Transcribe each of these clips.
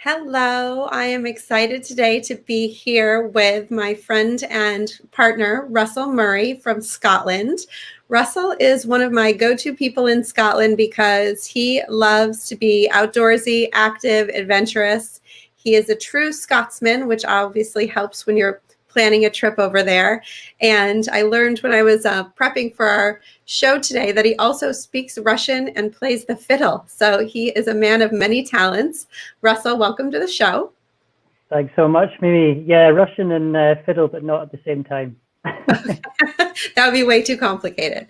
Hello, I am excited today to be here with my friend and partner, Russell Murray from Scotland. Russell is one of my go-to people in Scotland because he loves to be outdoorsy, active, adventurous. He is a true Scotsman, which obviously helps when you're planning a trip over there. And I learned when I was prepping for our show today that he also speaks Russian and plays the fiddle. So he is a man of many talents. Russell, welcome to the show. Thanks so much, Mimi. Yeah, Russian and fiddle, but not at the same time. That would be way too complicated.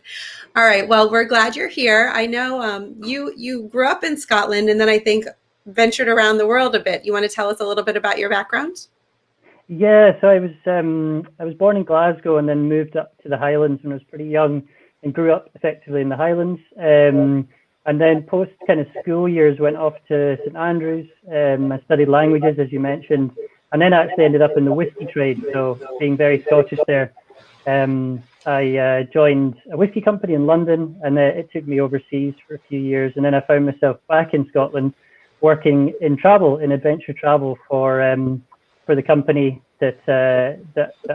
All right. Well, we're glad you're here. I know you grew up in Scotland and then I think ventured around the world a bit. You want to tell us a little bit about your background? Yeah, so I was born in Glasgow and then moved up to the Highlands when I was pretty young and grew up effectively in the Highlands. And then post kind of school years went off to St Andrews. I studied languages, as you mentioned, and then actually ended up in the whiskey trade. So being very Scottish there, I joined a whiskey company in London, and it took me overseas for a few years. And then I found myself back in Scotland, working in travel, in adventure travel for the company that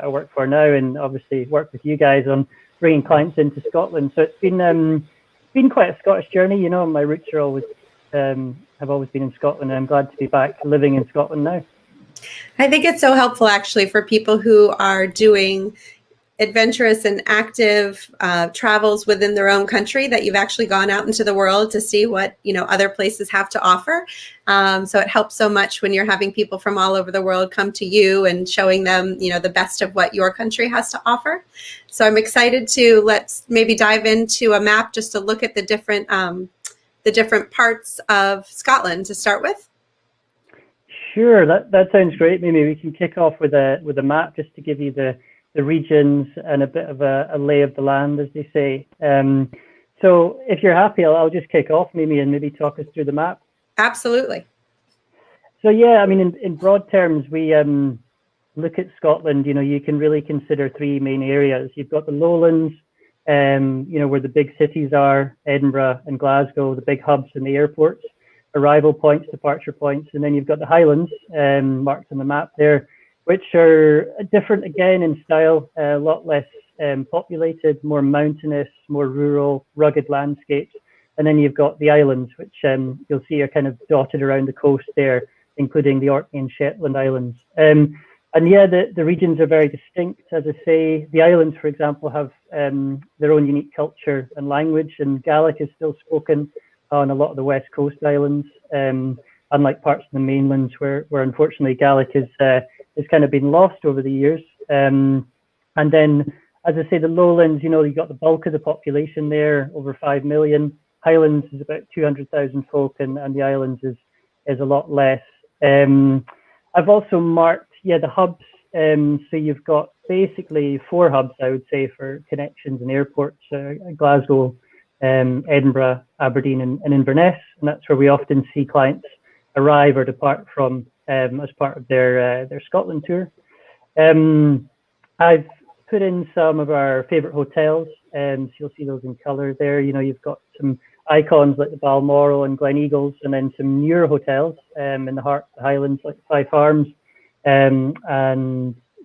I work for now, and obviously work with you guys on bringing clients into Scotland. So it's been quite a Scottish journey. You know, my roots are always have always been in Scotland, and I'm glad to be back living in Scotland now. I think it's so helpful actually for people who are doing adventurous and active travels within their own country that you've actually gone out into the world to see what other places have to offer. So it helps so much when you're having people from all over the world come to you and showing them the best of what your country has to offer. So I'm excited to let's maybe dive into a map just to look at the different parts of Scotland to start with. Sure, that sounds great. Maybe we can kick off with a map just to give you the regions and a bit of a lay of the land, as they say. So if you're happy, I'll just kick off, Mimi, and maybe talk us through the map. Absolutely. So yeah, I mean, in broad terms, we look at Scotland. You can really consider three main areas. You've got the lowlands, where the big cities are, Edinburgh and Glasgow, the big hubs and the airports, arrival points, departure points, and then you've got the Highlands, marked on the map there, which are different again in style, a lot less populated, more mountainous, more rural, rugged landscapes. And then you've got the islands, which you'll see are kind of dotted around the coast there, including the Orkney and Shetland Islands. And yeah, the regions are very distinct. As I say, the islands, for example, have their own unique culture and language, and Gaelic is still spoken on a lot of the West Coast islands, unlike parts of the mainland where unfortunately Gaelic is kind of been lost over the years. And then, as I say, the lowlands, you've got the bulk of the population there, over 5 million. Highlands is about 200,000 folk, and the islands is a lot less. I've also marked, the hubs. So you've got basically 4 hubs, I would say, for connections and airports, Glasgow, Edinburgh, Aberdeen, and Inverness. And that's where we often see clients arrive or depart from as part of their Scotland tour. I've put in some of our favorite hotels, so you'll see those in color there. You've got some icons like the Balmoral and Gleneagles, and then some newer hotels in the heart of the Highlands like the Five Farms, and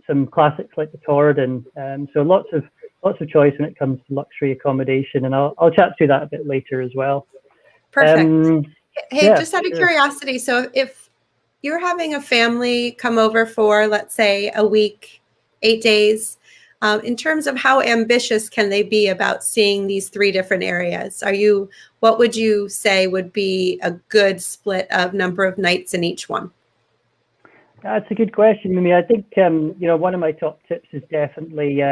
some classics like the Torridon. So lots of choice when it comes to luxury accommodation, and I'll chat through that a bit later as well. Perfect. Hey, just out of curiosity, so if you're having a family come over for, let's say, a week, 8 days, in terms of how ambitious can they be about seeing these 3 different areas? What would you say would be a good split of number of nights in each one? That's a good question, Mimi. I think, one of my top tips is definitely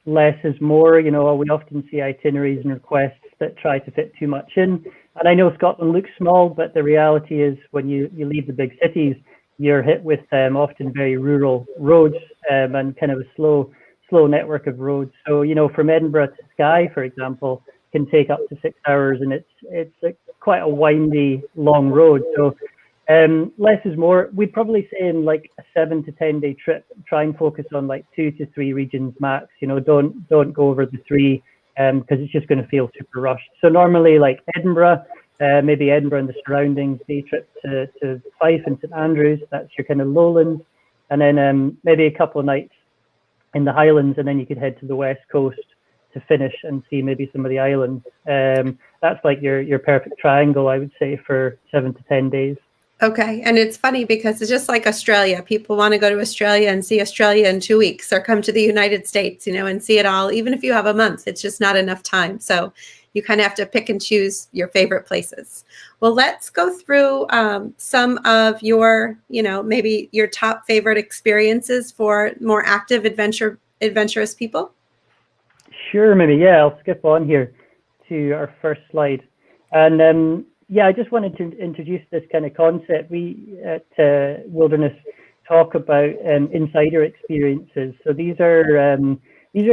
less is more. We often see itineraries and requests that try to fit too much in. And I know Scotland looks small, but the reality is when you leave the big cities, you're hit with often very rural roads and kind of a slow network of roads. So, from Edinburgh to Skye, for example, can take up to 6 hours, and it's quite a windy, long road. So less is more. We'd probably say in like a 7 to 10 day trip, try and focus on like 2 to 3 regions max. Don't go over the 3 because it's just going to feel super rushed. So normally like Edinburgh, maybe Edinburgh and the surroundings, day trip to Fife and St Andrews, that's your kind of lowlands, and then maybe a couple of nights in the Highlands, and then you could head to the west coast to finish and see maybe some of the islands. That's like your perfect triangle, I would say, for 7 to 10 days. Okay. And it's funny because it's just like Australia. People want to go to Australia and see Australia in 2 weeks, or come to the United States, and see it all. Even if you have a month, it's just not enough time. So you kind of have to pick and choose your favorite places. Well, let's go through some of your, maybe your top favorite experiences for more active adventurous people. Sure, maybe. Yeah, I'll skip on here to our first slide. And I just wanted to introduce this kind of concept. We at Wilderness talk about insider experiences. So these are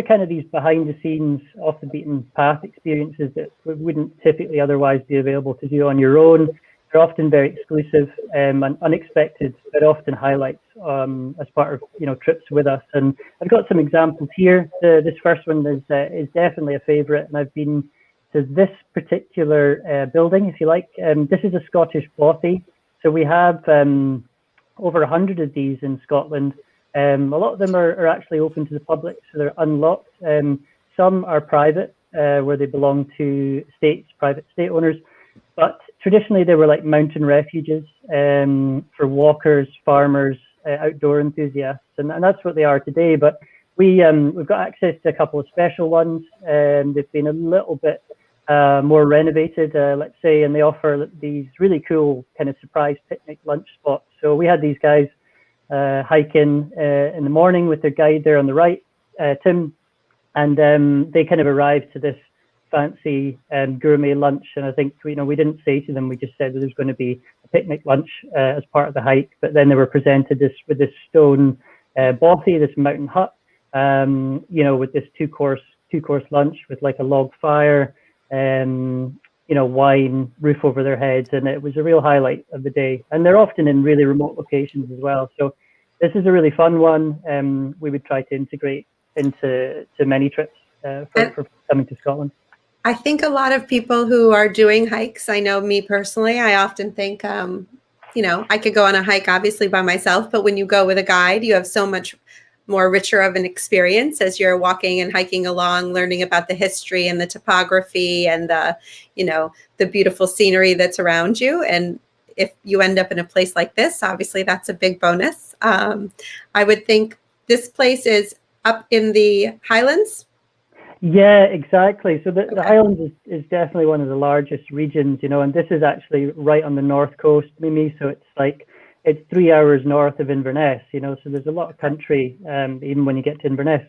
kind of these behind the scenes, off the beaten path experiences that wouldn't typically otherwise be available to do on your own. They're often very exclusive and unexpected, but often highlights as part of trips with us. And I've got some examples here. This first one is definitely a favourite, and I've been to this particular building, if you like. This is a Scottish bothy. So we have over 100 of these in Scotland. A lot of them are actually open to the public, so they're unlocked. Some are private, where they belong to private state owners. But traditionally, they were like mountain refuges for walkers, farmers, outdoor enthusiasts, and that's what they are today. But we've got access to a couple of special ones. They've been a little bit more renovated, let's say, and they offer these really cool kind of surprise picnic lunch spots. So we had these guys hiking in the morning with their guide there on the right, Tim, and they kind of arrived to this fancy gourmet lunch. And I think we didn't say to them, we just said that there's going to be a picnic lunch as part of the hike. But then they were presented with this stone bothy, this mountain hut, with this two course lunch with like a log fire, wine, roof over their heads, and it was a real highlight of the day. And they're often in really remote locations as well. So this is a really fun one. We would try to integrate into many trips for coming to Scotland. I think a lot of people who are doing hikes, I know me personally, I often think, I could go on a hike obviously by myself, but when you go with a guide, you have so much more richer of an experience as you're walking and hiking along, learning about the history and the topography and the beautiful scenery that's around you. And if you end up in a place like this, obviously that's a big bonus. I would think this place is up in the Highlands. Yeah, exactly. So the Highlands is definitely one of the largest regions, and this is actually right on the north coast, Mimi. So it's 3 hours north of Inverness, so there's a lot of country, even when you get to Inverness.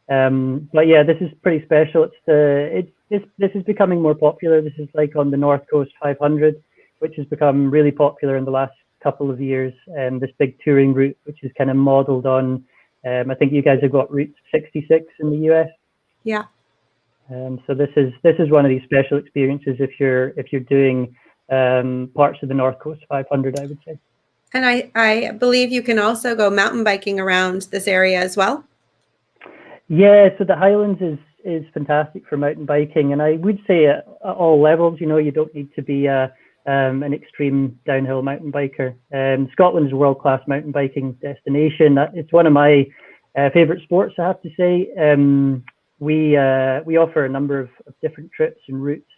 But yeah, this is pretty special. This is becoming more popular. This is like on the North Coast 500, which has become really popular in the last couple of years. This big touring route, which is kind of modeled on, I think you guys have got Route 66 in the US. Yeah. So this is one of these special experiences if you're doing parts of the North Coast 500, I would say. And I believe you can also go mountain biking around this area as well. Yeah, so the Highlands is fantastic for mountain biking, and I would say at all levels. You don't need to be an extreme downhill mountain biker. Scotland is a world-class mountain biking destination. It's one of my favorite sports, I have to say. We offer a number of different trips and routes.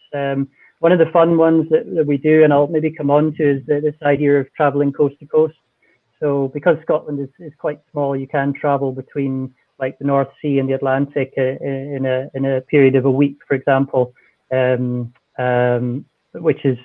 One of the fun ones that we do, and I'll maybe come on to, is this idea of traveling coast to coast. So because Scotland is quite small, you can travel between like the North Sea and the Atlantic in a period of a week, for example, which is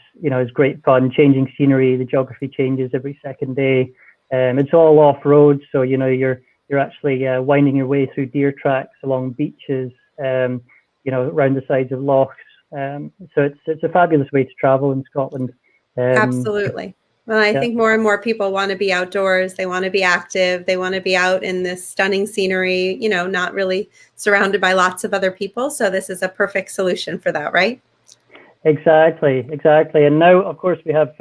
great fun. Changing scenery, the geography changes every second day. It's all off road, so you're actually winding your way through deer tracks along beaches, around the sides of lochs. So it's a fabulous way to travel in Scotland. Absolutely. Well, I think more and more people want to be outdoors. They want to be active. They want to be out in this stunning scenery, not really surrounded by lots of other people. So this is a perfect solution for that, right? Exactly. And now, of course, we have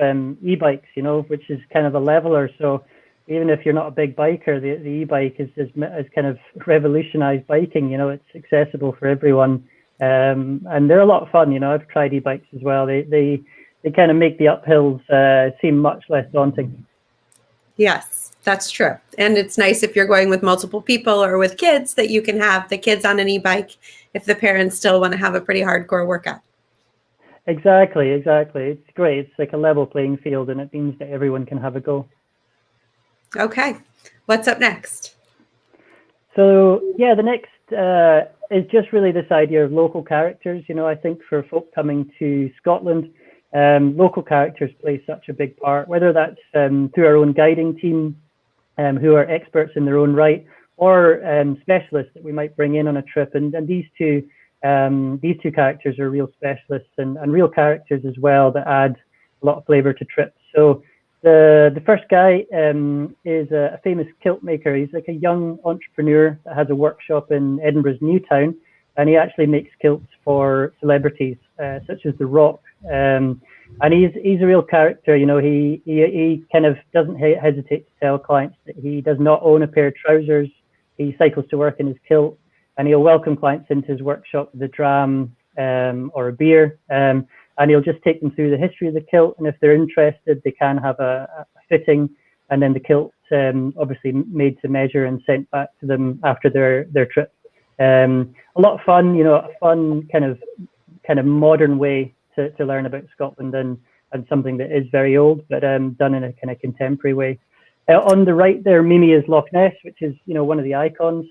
e-bikes, which is kind of a leveler. So even if you're not a big biker, the e-bike has kind of revolutionized biking. It's accessible for everyone. And they're a lot of fun. I've tried e-bikes as well. They they kind of make the uphills seem much less daunting. Yes, that's true. And it's nice if you're going with multiple people or with kids that you can have the kids on an e-bike if the parents still want to have a pretty hardcore workout. Exactly. It's great. It's like a level playing field, and it means that everyone can have a go. Okay. What's up next? So yeah, the next is just really this idea of local characters. You know, I think for folk coming to Scotland, local characters play such a big part, whether that's through our own guiding team, who are experts in their own right, or specialists that we might bring in on a trip. And these two characters are real specialists and real characters as well that add a lot of flavour to trips. So the first guy is a famous kilt maker. He's like a young entrepreneur that has a workshop in Edinburgh's New Town, and he actually makes kilts for celebrities such as The Rock. And he's a real character. You know, he kind of doesn't hesitate to tell clients that he does not own a pair of trousers. He cycles to work in his kilt, and he'll welcome clients into his workshop with a dram or a beer. And he'll just take them through the history of the kilt, and if they're interested, they can have a fitting, and then the kilt obviously made to measure and sent back to them after their trip. A lot of fun, you know, a fun kind of modern way to learn about Scotland, and something that is very old, but done in a kind of contemporary way. On the right there, Mimi is Loch Ness, which is, you know, one of the icons.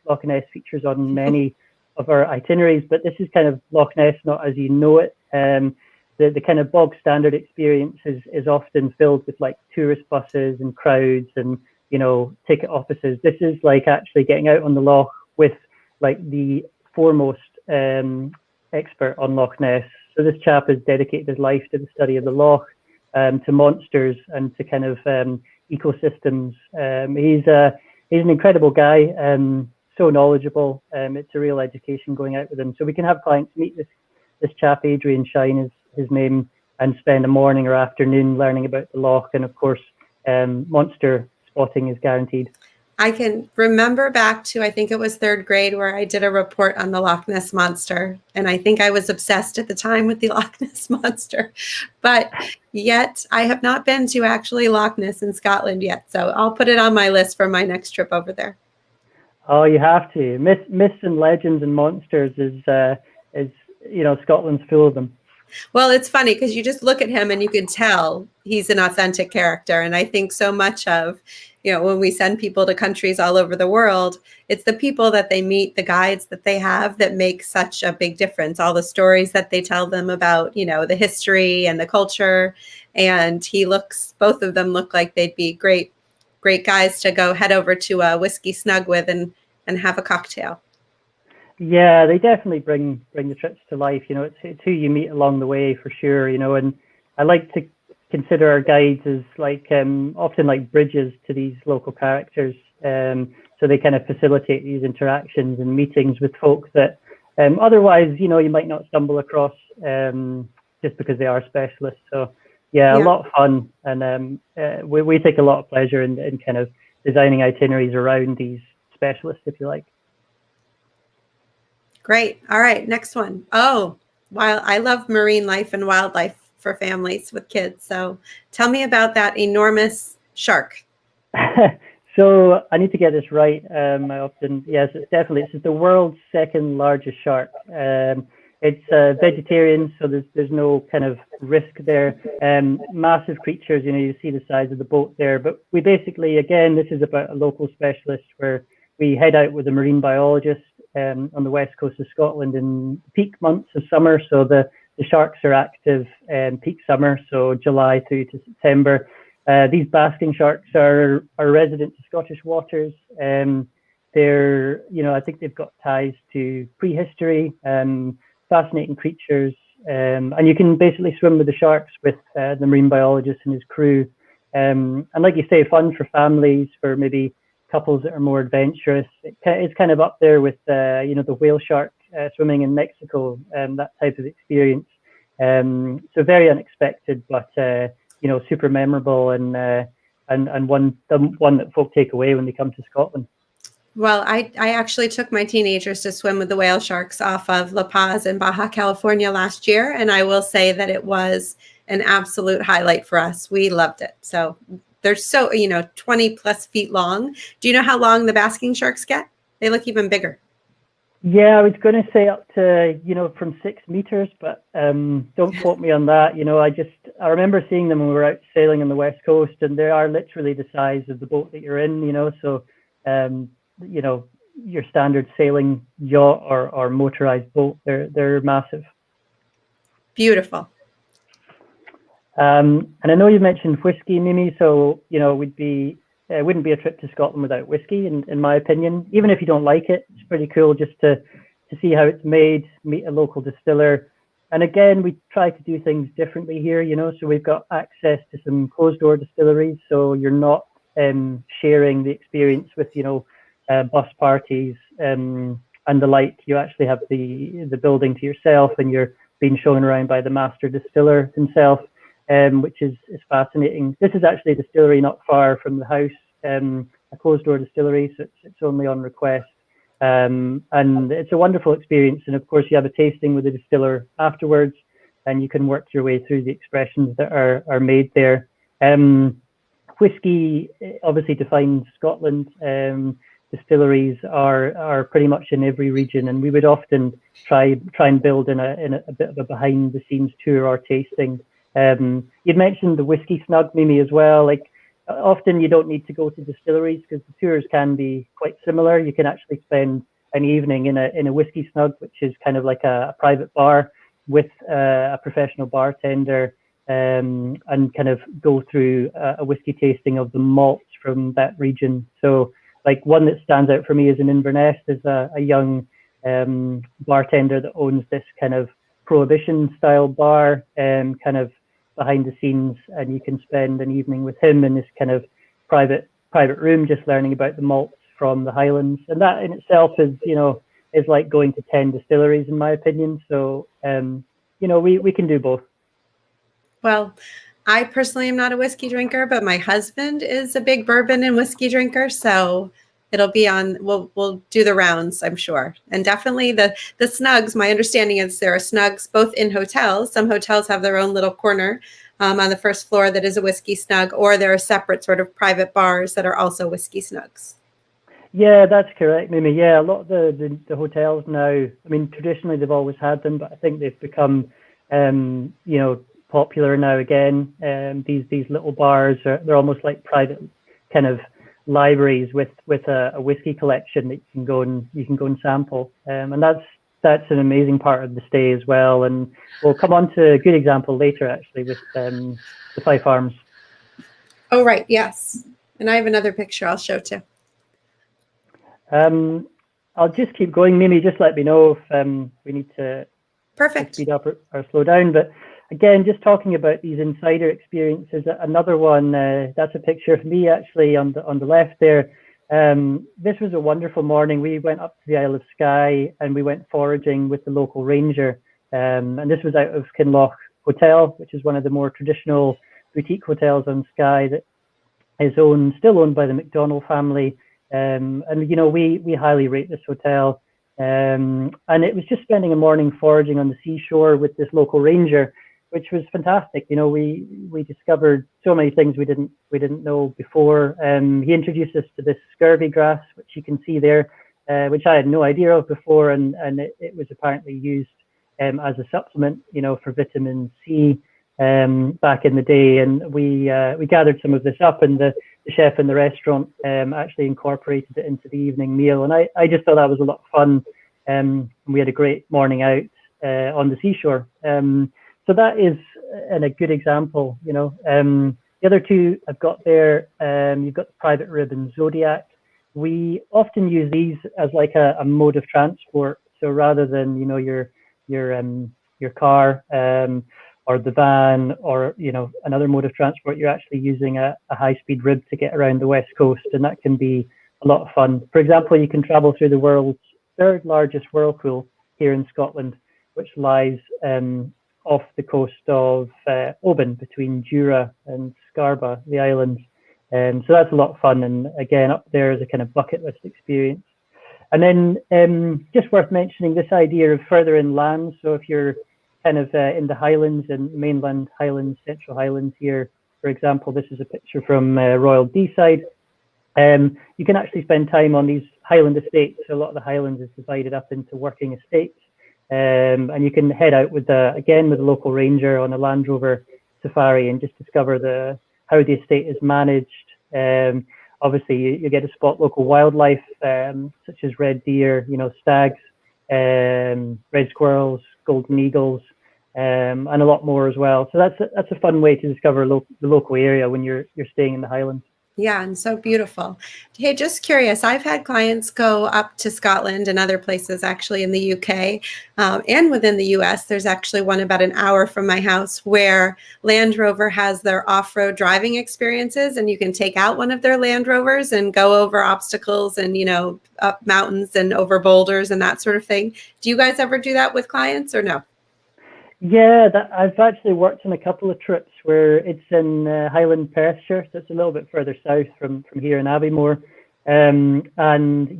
Loch Ness features on many of our itineraries, but this is kind of Loch Ness not as you know it. The kind of bog standard experience is often filled with like tourist buses and crowds and, you know, ticket offices. This is like actually getting out on the loch with like the foremost expert on Loch Ness. So this chap has dedicated his life to the study of the loch, to monsters and to kind of ecosystems. He's an incredible guy, so knowledgeable. It's a real education going out with him. So we can have clients meet this chap, Adrian Shine is his name, and spend a morning or afternoon learning about the loch. And of course, monster spotting is guaranteed. I can remember back to, I think it was third grade, where I did a report on the Loch Ness Monster. And I think I was obsessed at the time with the Loch Ness Monster. But yet I have not been to actually Loch Ness in Scotland yet. So I'll put it on my list for my next trip over there. Oh, you have to. Myths and legends and monsters is you know, Scotland's full of them. Well, it's funny because you just look at him and you can tell he's an authentic character. And I think so much of, you know, when we send people to countries all over the world, it's the people that they meet, the guides that they have that make such a big difference. All the stories that they tell them about, you know, the history and the culture. And both of them look like they'd be great guys to go head over to a whiskey snug with and have a cocktail. Yeah, they definitely bring the trips to life. You know, it's who you meet along the way for sure. You know, and I like to consider our guides as like often like bridges to these local characters. So they kind of facilitate these interactions and meetings with folk that otherwise, you know, you might not stumble across just because they are specialists. So yeah, a lot of fun, and we take a lot of pleasure in kind of designing itineraries around these specialists, if you like. Great. All right. Next one. Oh, I love marine life and wildlife for families with kids. So tell me about that enormous shark. So I need to get this right. Yes, it's the world's second largest shark. It's vegetarian, so there's no kind of risk there. Massive creatures, you know, you see the size of the boat there. But we basically, again, this is about a local specialist where we head out with a marine biologist on the west coast of Scotland in peak months of summer. So the sharks are active peak summer, so July through to September. These basking sharks are resident to Scottish waters. They're, you know, I think they've got ties to prehistory, fascinating creatures. And you can basically swim with the sharks with the marine biologist and his crew. And like you say, fun for families, for maybe couples that are more adventurous. It's kind of up there with, you know, the whale shark swimming in Mexico, that type of experience. So very unexpected, but, you know, super memorable and one that folk take away when they come to Scotland. Well, I actually took my teenagers to swim with the whale sharks off of La Paz in Baja California last year, and I will say that it was an absolute highlight for us. We loved it. So they're so, 20 plus feet long. Do you know how long the basking sharks get? They look even bigger. Yeah, I was going to say up to, from 6 meters, but don't quote me on that. I remember seeing them when we were out sailing on the West Coast, and they are literally the size of the boat that you're in, so, your standard sailing yacht or motorized boat, they're massive. Beautiful. And I know you mentioned whiskey, Mimi, so, it wouldn't be a trip to Scotland without whiskey, in my opinion. Even if you don't like it, it's pretty cool just to see how it's made, meet a local distiller. And again, we try to do things differently here, so we've got access to some closed door distilleries, so you're not sharing the experience with, bus parties and the like. You actually have the building to yourself, and you're being shown around by the master distiller himself. Which is fascinating. This is actually a distillery not far from the house, a closed door distillery, so it's only on request. And it's a wonderful experience. And of course, you have a tasting with the distiller afterwards, and you can work your way through the expressions that are made there. Whiskey obviously defines Scotland. Distilleries are pretty much in every region, and we would often try and build in a bit of a behind the scenes tour or tasting. You'd mentioned the whiskey snug, Mimi, as well. Like, often you don't need to go to distilleries because the tours can be quite similar. You can actually spend an evening in a whiskey snug, which is kind of like a private bar with a professional bartender, and kind of go through a whiskey tasting of the malts from that region. So, like, one that stands out for me is in Inverness. There's a young bartender that owns this kind of prohibition style bar, kind of behind the scenes, and you can spend an evening with him in this kind of private room, just learning about the malts from the Highlands. And that in itself is like going to 10 distilleries, in my opinion. So we can do both. Well, I personally am not a whiskey drinker, but my husband is a big bourbon and whiskey drinker, so it'll be on. We'll do the rounds, I'm sure, and definitely the snugs. My understanding is there are snugs both in hotels. Some hotels have their own little corner on the first floor that is a whiskey snug, or there are separate sort of private bars that are also whiskey snugs. Yeah, that's correct, Mimi. Yeah, a lot of the hotels now. I mean, traditionally they've always had them, but I think they've become, popular now again. These little bars they're almost like private kind of libraries with a whiskey collection that you can go and sample, and that's an amazing part of the stay as well. And we'll come on to a good example later, actually, with the Fife Arms. Oh, right, yes, and I have another picture I'll show too. I'll just keep going, Mimi. Just let me know if we need to speed up or slow down. But again, just talking about these insider experiences, another one, that's a picture of me actually on the left there. This was a wonderful morning. We went up to the Isle of Skye and we went foraging with the local ranger. And this was out of Kinloch Hotel, which is one of the more traditional boutique hotels on Skye that is still owned by the McDonald family. And we highly rate this hotel. And it was just spending a morning foraging on the seashore with this local ranger, which was fantastic. We discovered so many things we didn't know before. He introduced us to this scurvy grass, which you can see there, which I had no idea of before, and it was apparently used as a supplement, for vitamin C back in the day. And we gathered some of this up, and the chef in the restaurant actually incorporated it into the evening meal. And I just thought that was a lot of fun. We had a great morning out on the seashore. So that is a good example. The other two I've got there, you've got the private rib and Zodiac. We often use these as like a mode of transport. So rather than your car or the van or another mode of transport, you're actually using a high-speed rib to get around the west coast, and that can be a lot of fun. For example, you can travel through the world's third largest whirlpool here in Scotland, which lies off the coast of Oban between Jura and Scarba, the islands. So that's a lot of fun. And again, up there is a kind of bucket list experience. And then just worth mentioning this idea of further inland. So if you're kind of in the Highlands and mainland Highlands, Central Highlands here, for example, this is a picture from Royal Deeside. You can actually spend time on these Highland estates. So a lot of the Highlands is divided up into working estates. And you can head out with again with a local ranger on a Land Rover safari and just discover how the estate is managed. Obviously, you get to spot local wildlife such as red deer, stags, red squirrels, golden eagles, and a lot more as well. So that's a fun way to discover the local area when you're staying in the Highlands. Yeah, and so beautiful. Hey, just curious, I've had clients go up to Scotland and other places actually in the UK and within the US. There's actually one about an hour from my house where Land Rover has their off-road driving experiences, and you can take out one of their Land Rovers and go over obstacles and, up mountains and over boulders and that sort of thing. Do you guys ever do that with clients or no? Yeah, I've actually worked on a couple of trips where it's in Highland, Perthshire, so it's a little bit further south from here in Abbey. And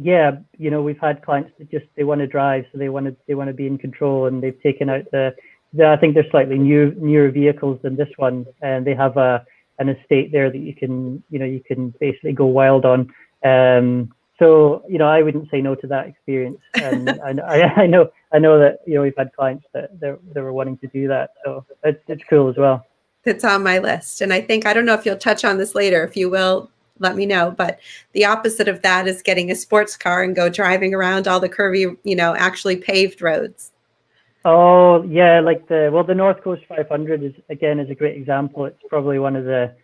yeah, we've had clients that they want to drive, so they want to be in control, and they've taken out I think they're slightly newer vehicles than this one, and they have an estate there that you can basically go wild on. So I wouldn't say no to that experience, and I know that we've had clients that they were wanting to do that, so it's cool as well. It's on my list, and I don't know if you'll touch on this later. If you will, let me know. But the opposite of that is getting a sports car and go driving around all the curvy, actually paved roads. Oh yeah, like the North Coast 500 is a great example. It's probably one of the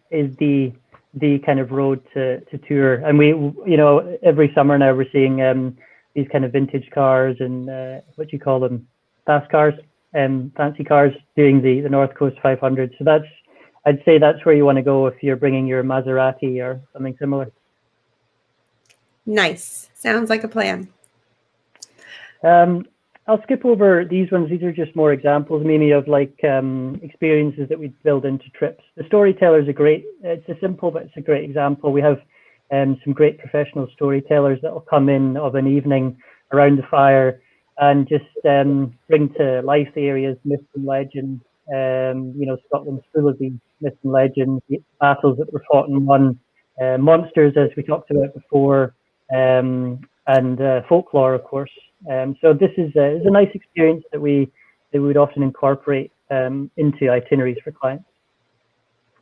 kind of road to tour, and we every summer now we're seeing these kind of vintage cars and what do you call them, fast cars, fancy cars doing the North Coast 500. So I'd say that's where you want to go if you're bringing your Maserati or something similar. Nice, sounds like a plan. I'll skip over these ones. These are just more examples, Mimi, of experiences that we build into trips. The storytellers are great. It's a simple, but it's a great example. We have some great professional storytellers that will come in of an evening around the fire and just bring to life the area's myths and legends. Scotland's full of these myths and legends, battles that were fought and won, monsters, as we talked about before, and folklore, of course. So this is a nice experience that we would often incorporate into itineraries for clients.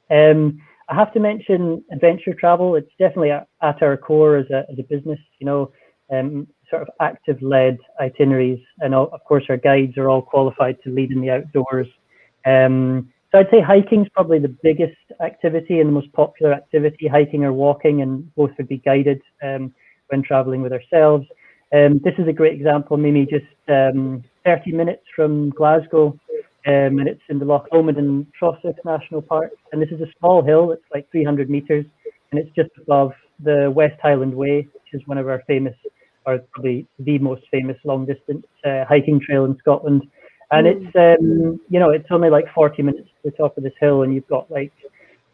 I have to mention adventure travel. It's definitely at our core as a business, sort of active-led itineraries, and of course our guides are all qualified to lead in the outdoors. So I'd say hiking is probably the biggest activity and the most popular activity, hiking or walking, and both would be guided when traveling with ourselves. This is a great example, Mimi, just 30 minutes from Glasgow, and it's in the Loch Lomond and Trossachs National Park. And this is a small hill, it's like 300 meters, and it's just above the West Highland Way, which is one of our famous, or probably the most famous long distance hiking trail in Scotland. And it's, it's only like 40 minutes to the top of this hill, and you've got like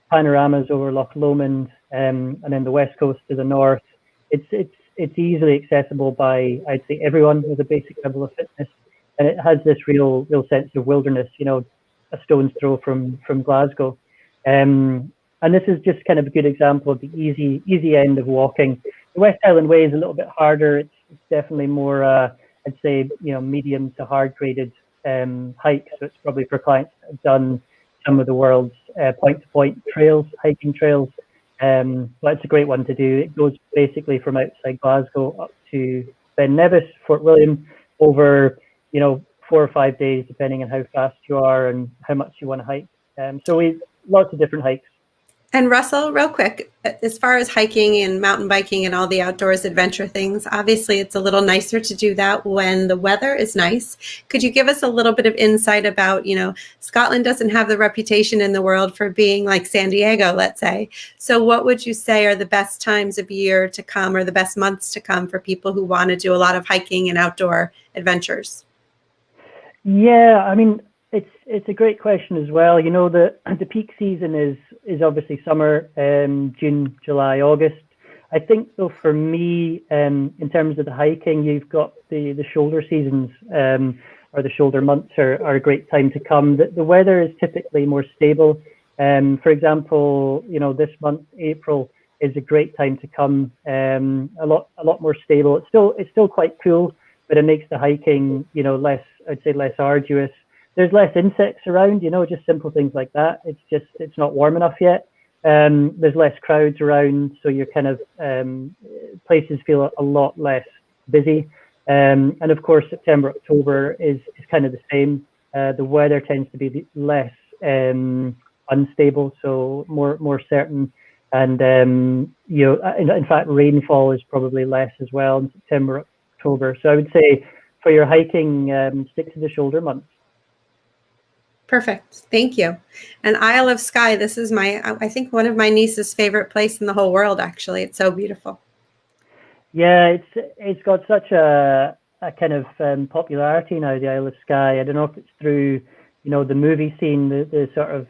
panoramas over Loch Lomond, and then the west coast to the north. It's easily accessible by, I'd say, everyone with a basic level of fitness, and it has this real sense of wilderness, a stone's throw from Glasgow. And this is just kind of a good example of the easy end of walking. The West Highland Way is a little bit harder. It's definitely more, I'd say, medium to hard graded hike. So it's probably for clients that have done some of the world's point-to-point trails, hiking trails. But it's a great one to do. It goes basically from outside Glasgow up to Ben Nevis, Fort William, over 4 or 5 days, depending on how fast you are and how much you want to hike. So we've lots of different hikes. And Russell, real quick, as far as hiking and mountain biking and all the outdoors adventure things, obviously it's a little nicer to do that when the weather is nice. Could you give us a little bit of insight about, Scotland doesn't have the reputation in the world for being like San Diego, let's say. So what would you say are the best times of year to come, or the best months to come, for people who want to do a lot of hiking and outdoor adventures? Yeah, I mean, It's a great question as well. You know, the peak season is obviously summer, June, July, August. I think though for me, in terms of the hiking, you've got the shoulder seasons, or the shoulder months are a great time to come. The weather is typically more stable. For example, you know, this month, April, is a great time to come. A lot more stable. It's still quite cool, but it makes the hiking, you know, I'd say less arduous. There's less insects around, you know, just simple things like that. It's not warm enough yet. There's less crowds around, so you're kind of places feel a lot less busy. And of course, September, October is kind of the same. The weather tends to be less unstable, so more certain. And you know, in fact, rainfall is probably less as well in September, October. So I would say for your hiking, stick to the shoulder months. Perfect. Thank you. And Isle of Skye, this is I think one of my niece's favorite place in the whole world, actually. It's so beautiful. Yeah, it's got such a kind of popularity now, the Isle of Skye. I don't know if it's through, you know, the movie scene, the sort of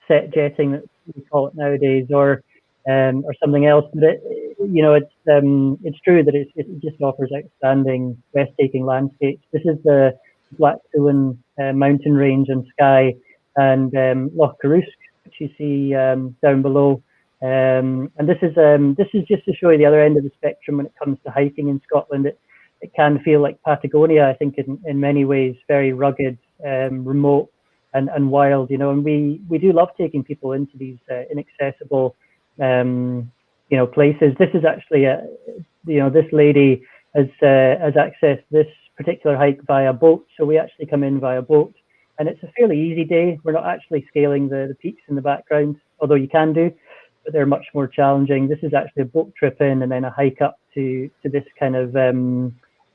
set jetting that we call it nowadays, or something else. But you know, it's true that it just offers outstanding, breathtaking landscapes. This is the Black Coulan mountain range in Skye, and Loch Ness, which you see down below. And this is just to show you the other end of the spectrum when it comes to hiking in Scotland. It can feel like Patagonia, I think, in many ways, very rugged, remote, and wild. You know, and we do love taking people into these inaccessible, you know, places. This is actually you know, this lady has accessed this particular hike via boat, so we actually come in via boat, and it's a fairly easy day. We're not actually scaling the peaks in the background, although you can do, but they're much more challenging. This is actually a boat trip in and then a hike up to this kind of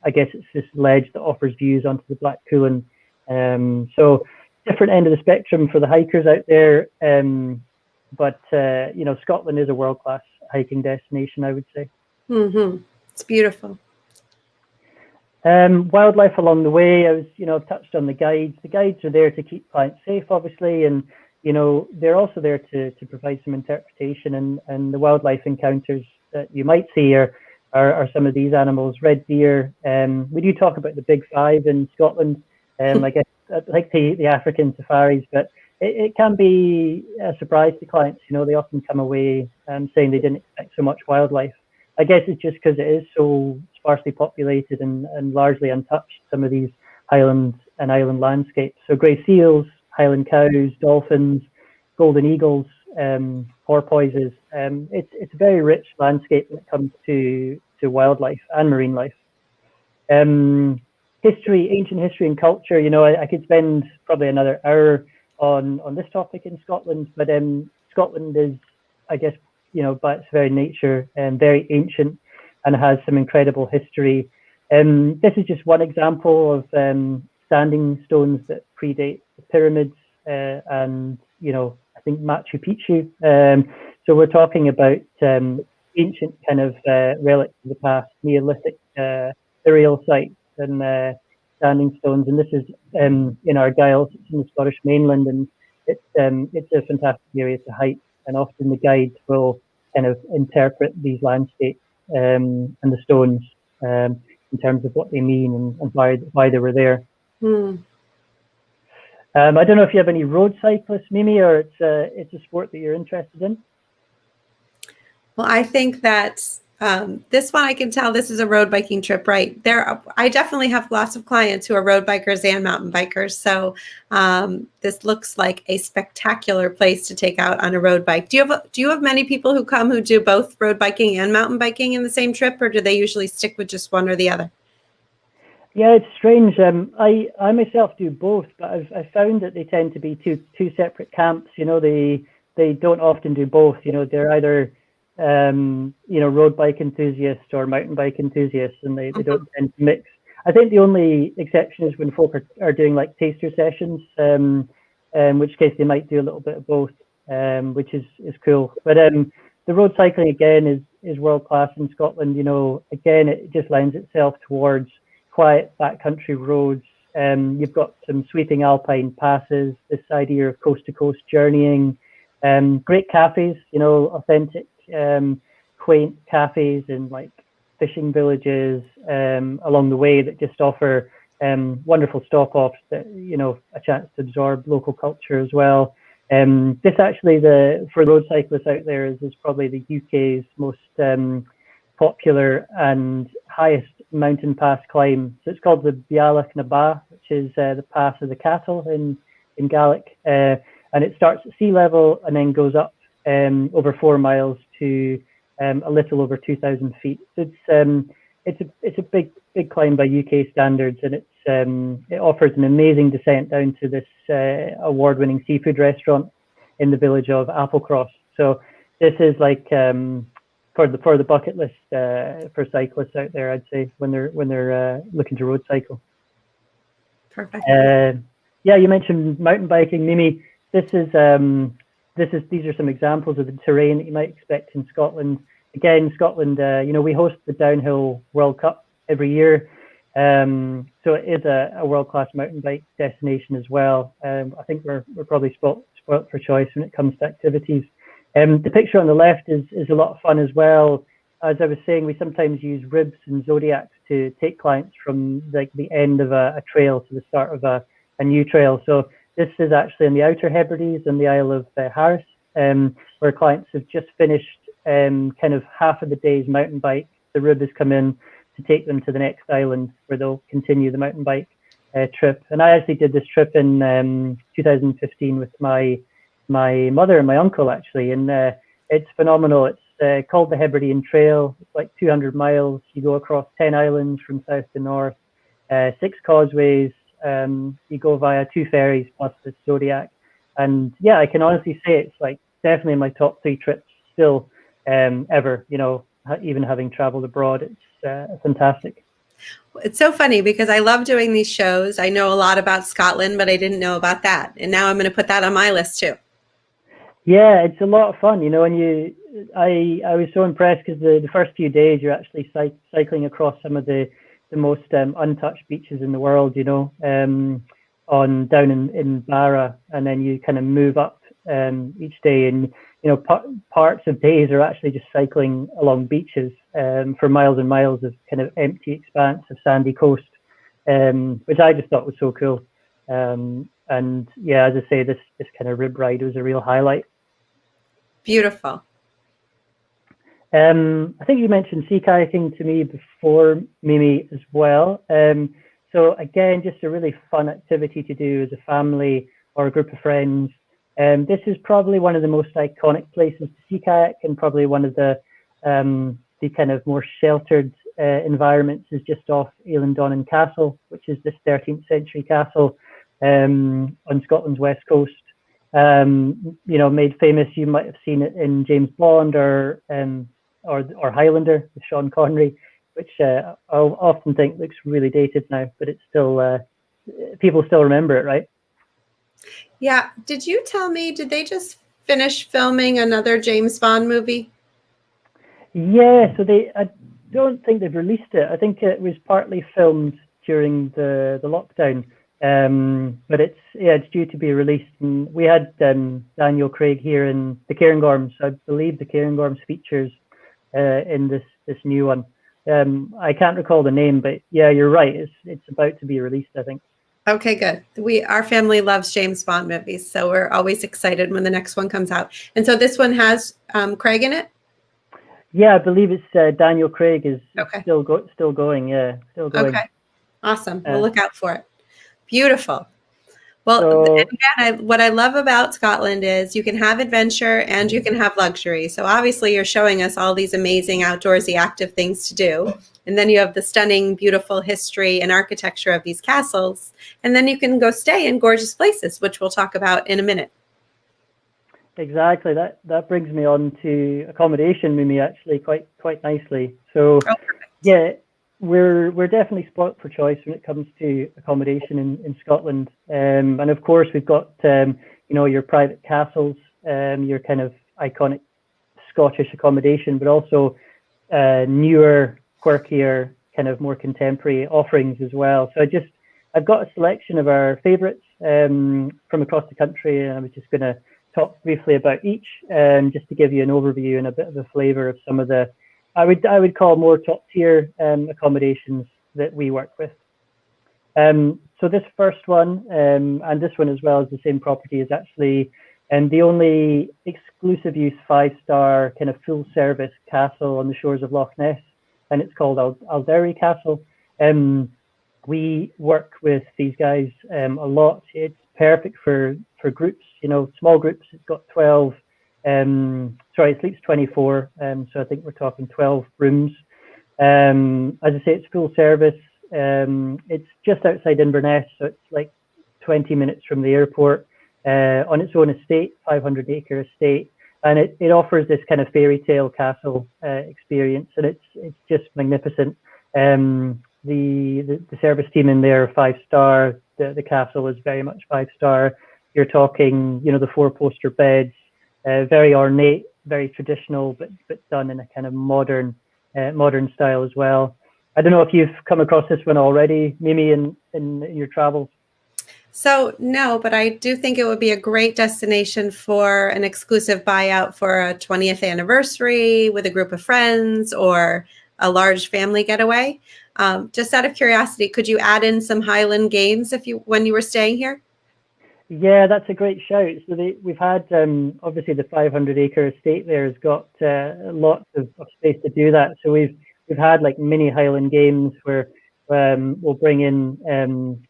I guess it's this ledge that offers views onto the Black Coulan. So different end of the spectrum for the hikers out there, but you know, Scotland is a world-class hiking destination, I would say. It's beautiful. Wildlife along the way. I've touched on the guides. The guides are there to keep clients safe, obviously, and you know, they're also there to provide some interpretation, and the wildlife encounters that you might see are some of these animals. Red deer. We do talk about the big five in Scotland. I guess like the African safaris, but it can be a surprise to clients. You know, they often come away saying they didn't expect so much wildlife. I guess it's just because it is so sparsely populated and largely untouched, some of these Highland and island landscapes. So grey seals, Highland cows, dolphins, golden eagles, porpoises. It's a very rich landscape when it comes to wildlife and marine life. History, ancient history and culture. You know, I could spend probably another hour on this topic in Scotland, but Scotland is, I guess, you know, by its very nature, very ancient and has some incredible history. This is just one example of standing stones that predate the pyramids and, you know, I think Machu Picchu. So we're talking about ancient kind of relics of the past, Neolithic burial sites and standing stones. And this is in Argyll, it's in the Scottish mainland, and it's a fantastic area to hike. And often the guides will kind of interpret these landscapes and the stones in terms of what they mean and why they were there. I don't know if you have any road cyclists, Mimi, or it's a sport that you're interested in. Well, I think that this one, I can tell this is a road biking trip, right? I definitely have lots of clients who are road bikers and mountain bikers. So this looks like a spectacular place to take out on a road bike. Do you have many people who come who do both road biking and mountain biking in the same trip, or do they usually stick with just one or the other? Yeah, it's strange. I myself do both, but I've found that they tend to be two separate camps. You know, they don't often do both. You know, they're either you know, road bike enthusiasts or mountain bike enthusiasts, and they don't tend to mix. I think the only exception is when folk are doing like taster sessions, in which case they might do a little bit of both, which is cool. But the road cycling again is world class in Scotland. You know, again, it just lends itself towards quiet backcountry roads, You've got some sweeping alpine passes, this idea of coast-to-coast journeying, great cafes, authentic, quaint cafes and like fishing villages along the way that just offer wonderful stop-offs that, a chance to absorb local culture as well. This actually, for road cyclists out there, is probably the UK's most popular and highest mountain pass climb. So it's called the Bealach na Ba, which is the Pass of the Cattle in Gaelic. And it starts at sea level and then goes up over 4 miles to a little over 2,000 feet. So it's a big climb by UK standards, and it offers an amazing descent down to this award-winning seafood restaurant in the village of Applecross. So this is like for the bucket list for cyclists out there, I'd say, when they're looking to road cycle. Perfect. Yeah, you mentioned mountain biking, Mimi. These are some examples of the terrain that you might expect in Scotland. Again, Scotland, we host the Downhill World Cup every year. So it is a world-class mountain bike destination as well. I think we're probably spoilt for choice when it comes to activities. The picture on the left is a lot of fun as well. As I was saying, we sometimes use ribs and zodiacs to take clients from like the end of a trail to the start of a new trail. So this is actually in the Outer Hebrides and the Isle of Harris, where clients have just finished kind of half of the day's mountain bike. The rib has come in to take them to the next island where they'll continue the mountain bike trip. And I actually did this trip in 2015 with my mother and my uncle, actually, and it's phenomenal. It's called the Hebridean Trail. It's like 200 miles. You go across 10 islands from south to north, 6 causeways. You go via 2 ferries plus the Zodiac. And yeah, I can honestly say it's like definitely my top 3 trips still ever, even having traveled abroad. It's fantastic. It's so funny because I love doing these shows. I know a lot about Scotland, but I didn't know about that. And now I'm going to put that on my list too. Yeah, it's a lot of fun, and I was so impressed because the first few days you're actually cycling across some of the most untouched beaches in the world, down in Barra, and then you kind of move up each day, and parts of days are actually just cycling along beaches for miles and miles of kind of empty expanse of sandy coast, which I just thought was so cool. And yeah, as I say, this kind of rib ride was a real highlight. Beautiful. I think you mentioned sea kayaking to me before, Mimi, as well. So again, just a really fun activity to do as a family or a group of friends. This is probably one of the most iconic places to sea kayak, and probably one of the kind of more sheltered environments is just off Alderry Castle, which is this 13th century castle on Scotland's west coast. Made famous. You might have seen it in James Bond or Highlander with Sean Connery, which I often think looks really dated now, but it's still people still remember it, right? Yeah. Did you tell me? Did they just finish filming another James Bond movie? Yeah. So I don't think they've released it. I think it was partly filmed during the lockdown. But it's due to be released. And we had Daniel Craig here in the Cairngorms. I believe the Cairngorms features in this new one. I can't recall the name, but yeah, you're right. It's about to be released, I think. Okay, good. Our family loves James Bond movies, so we're always excited when the next one comes out. And so this one has Craig in it? Yeah, I believe it's Daniel Craig is okay. still going. Yeah, still going. Okay, awesome. We'll look out for it. Beautiful. Well, and again, what I love about Scotland is you can have adventure and you can have luxury. So obviously you're showing us all these amazing outdoorsy active things to do. And then you have the stunning, beautiful history and architecture of these castles. And then you can go stay in gorgeous places, which we'll talk about in a minute. Exactly. That brings me on to accommodation, Mimi, actually quite nicely. So yeah, we're definitely spoilt for choice when it comes to accommodation in Scotland. And of course we've got your private castles, your kind of iconic Scottish accommodation, but also newer, quirkier, kind of more contemporary offerings as well. So I just I've got a selection of our favourites from across the country, and I was just going to talk briefly about each, just to give you an overview and a bit of a flavour of some of the, I would call more top tier accommodations that we work with. So this first one, and this one as well as the same property, is actually the only exclusive use 5-star kind of full service castle on the shores of Loch Ness, and it's called Alderry Castle. We work with these guys a lot. It's perfect for groups, small groups. It's got 12, it sleeps 24, so I think we're talking 12 rooms. As I say, it's full service. It's just outside Inverness, so it's like 20 minutes from the airport, on its own estate, 500-acre estate, and it offers this kind of fairy tale castle experience, and it's just magnificent. The service team in there are 5-star. The castle is very much 5-star. You're talking, the 4-poster beds, very ornate, very traditional, but done in a kind of modern style as well. I don't know if you've come across this one already, Mimi, in your travels. So no, but I do think it would be a great destination for an exclusive buyout for a 20th anniversary with a group of friends or a large family getaway. Just out of curiosity, could you add in some Highland games when you were staying here? Yeah, that's a great shout. So we've had, obviously the 500-acre estate there has got lots of space to do that. So we've had like mini Highland games where we'll bring in